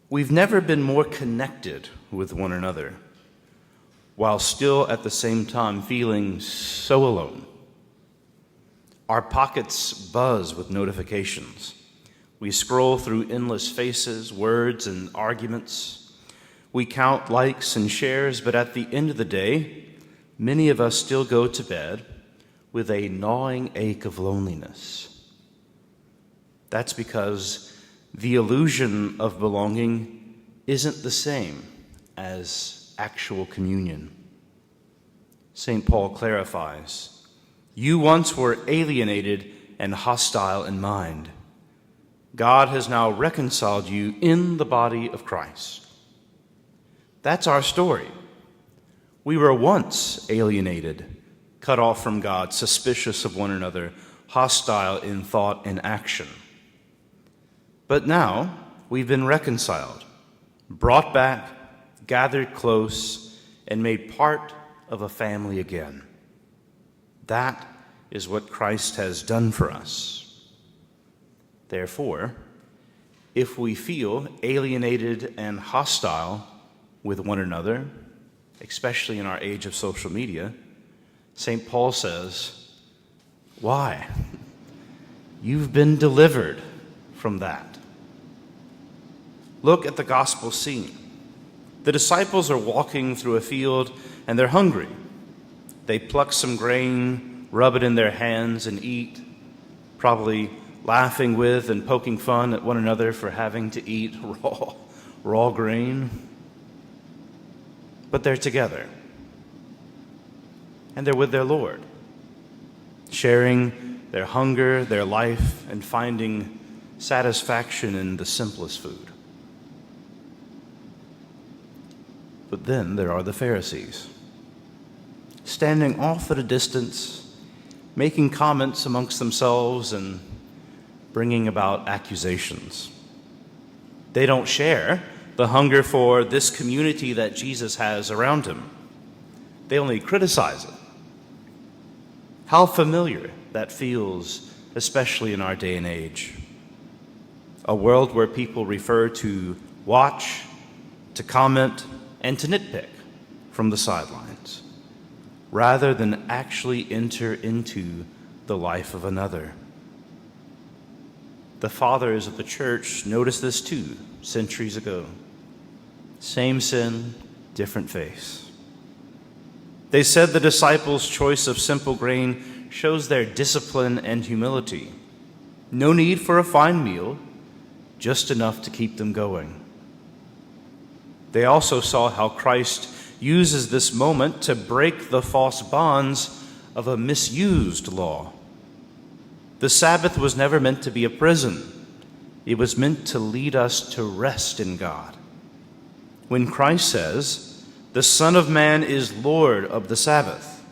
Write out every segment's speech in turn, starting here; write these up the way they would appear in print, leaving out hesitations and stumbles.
We've never been more connected with one another, while still at the same time feeling so alone. Our pockets buzz with notifications. We scroll through endless faces, words, and arguments. We count likes and shares, but at the end of the day, many of us still go to bed with a gnawing ache of loneliness. That's because the illusion of belonging isn't the same as actual communion. St. Paul clarifies, "You once were alienated and hostile in mind. God has now reconciled you in the body of Christ." That's our story. We were once alienated, cut off from God, suspicious of one another, hostile in thought and action. But now we've been reconciled, brought back, gathered close, and made part of a family again. That is what Christ has done for us. Therefore, if we feel alienated and hostile with one another, especially in our age of social media, St. Paul says, why? You've been delivered from that. Look at the gospel scene. The disciples are walking through a field and they're hungry. They pluck some grain, rub it in their hands, and eat, probably laughing with and poking fun at one another for having to eat raw grain. But they're together. And they're with their Lord, sharing their hunger, their life, and finding satisfaction in the simplest food. But then there are the Pharisees, standing off at a distance, making comments amongst themselves and bringing about accusations. They don't share the hunger for this community that Jesus has around him. They only criticize it. How familiar that feels, especially in our day and age. A world where people refer to watch, to comment, and to nitpick from the sidelines, rather than actually enter into the life of another. The fathers of the church noticed this too, centuries ago. Same sin, different face. They said the disciples' choice of simple grain shows their discipline and humility. No need for a fine meal, just enough to keep them going. They also saw how Christ uses this moment to break the false bonds of a misused law. The Sabbath was never meant to be a prison. It was meant to lead us to rest in God. When Christ says, "The Son of Man is Lord of the Sabbath,"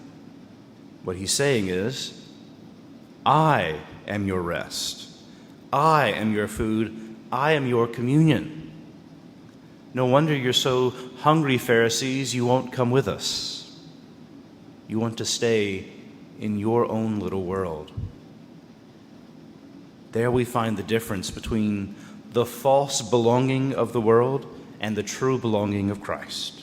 what he's saying is, I am your rest. I am your food. I am your communion. No wonder you're so hungry, Pharisees, you won't come with us. You want to stay in your own little world. There we find the difference between the false belonging of the world and the true belonging of Christ.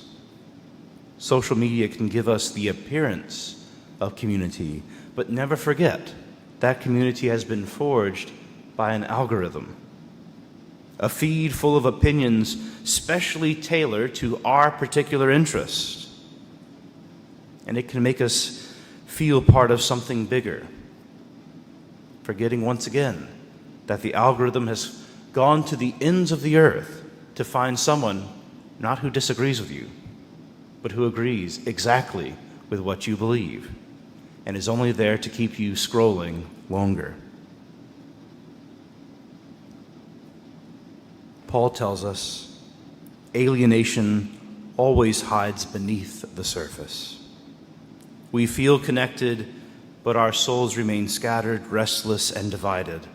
Social media can give us the appearance of community, but never forget that community has been forged by an algorithm. A feed full of opinions specially tailored to our particular interests. And it can make us feel part of something bigger, forgetting once again that the algorithm has gone to the ends of the earth to find someone not who disagrees with you, but who agrees exactly with what you believe and is only there to keep you scrolling longer. Paul tells us alienation always hides beneath the surface. We feel connected, but our souls remain scattered, restless, and divided.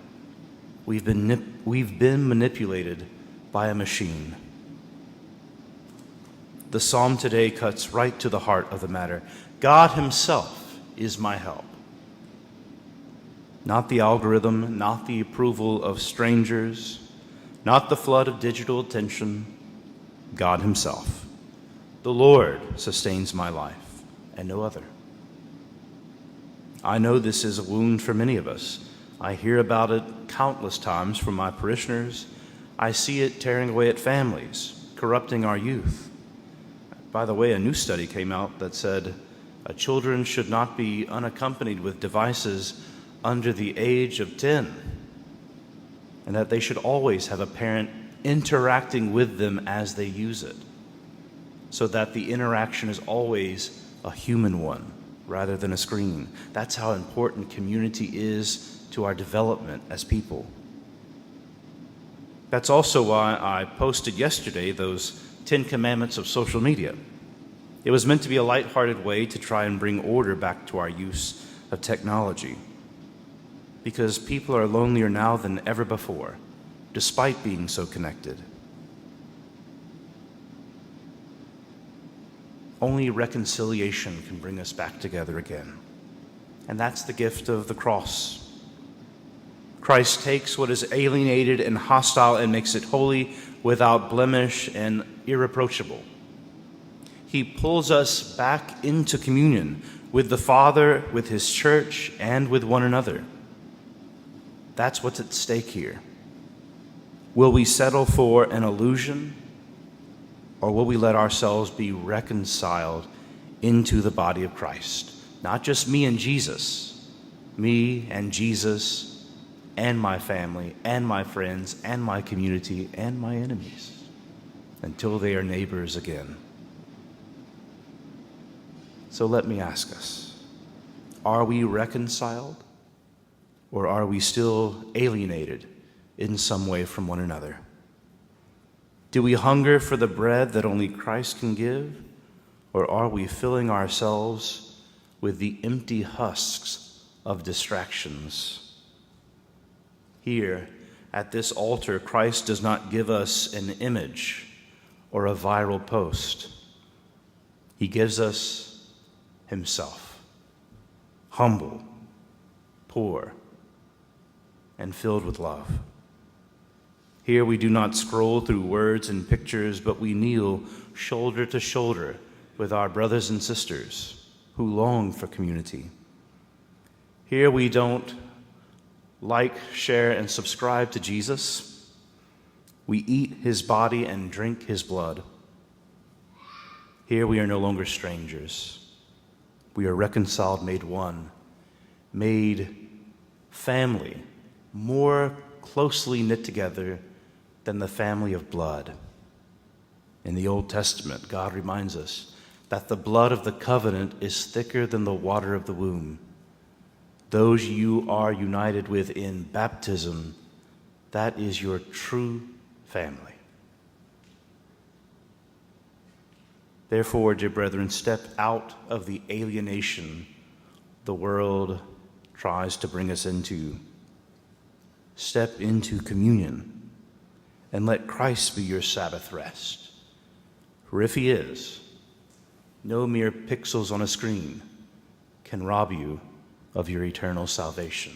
We've been manipulated by a machine. The psalm today cuts right to the heart of the matter. God himself is my help. Not the algorithm, not the approval of strangers, not the flood of digital attention, God himself. The Lord sustains my life, and no other. I know this is a wound for many of us. I hear about it countless times from my parishioners. I see it tearing away at families, corrupting our youth. By the way, a new study came out that said children should not be unaccompanied with devices under the age of 10, and that they should always have a parent interacting with them as they use it, so that the interaction is always a human one rather than a screen. That's how important community is to our development as people. That's also why I posted yesterday those 10 commandments of social media. It was meant to be a lighthearted way to try and bring order back to our use of technology, because people are lonelier now than ever before, despite being so connected. Only reconciliation can bring us back together again. And that's the gift of the cross. Christ takes what is alienated and hostile and makes it holy, without blemish, and irreproachable. He pulls us back into communion with the Father, with his church, and with one another. That's what's at stake here. Will we settle for an illusion, or will we let ourselves be reconciled into the body of Christ? Not just me and Jesus, me and Jesus and my family and my friends and my community and my enemies, until they are neighbors again. So let me ask us, are we reconciled, or are we still alienated in some way from one another? Do we hunger for the bread that only Christ can give, or are we filling ourselves with the empty husks of distractions? Here, at this altar, Christ does not give us an image or a viral post. He gives us himself, humble, poor, and filled with love. Here we do not scroll through words and pictures, but we kneel shoulder to shoulder with our brothers and sisters who long for community. Here we don't like, share, and subscribe to Jesus. We eat his body and drink his blood. Here we are no longer strangers. We are reconciled, made one, made family, more closely knit together than the family of blood. In the Old Testament, God reminds us that the blood of the covenant is thicker than the water of the womb. Those you are united with in baptism, that is your true family. Therefore, dear brethren, step out of the alienation the world tries to bring us into. Step into communion and let Christ be your Sabbath rest. For if he is, no mere pixels on a screen can rob you of your eternal salvation.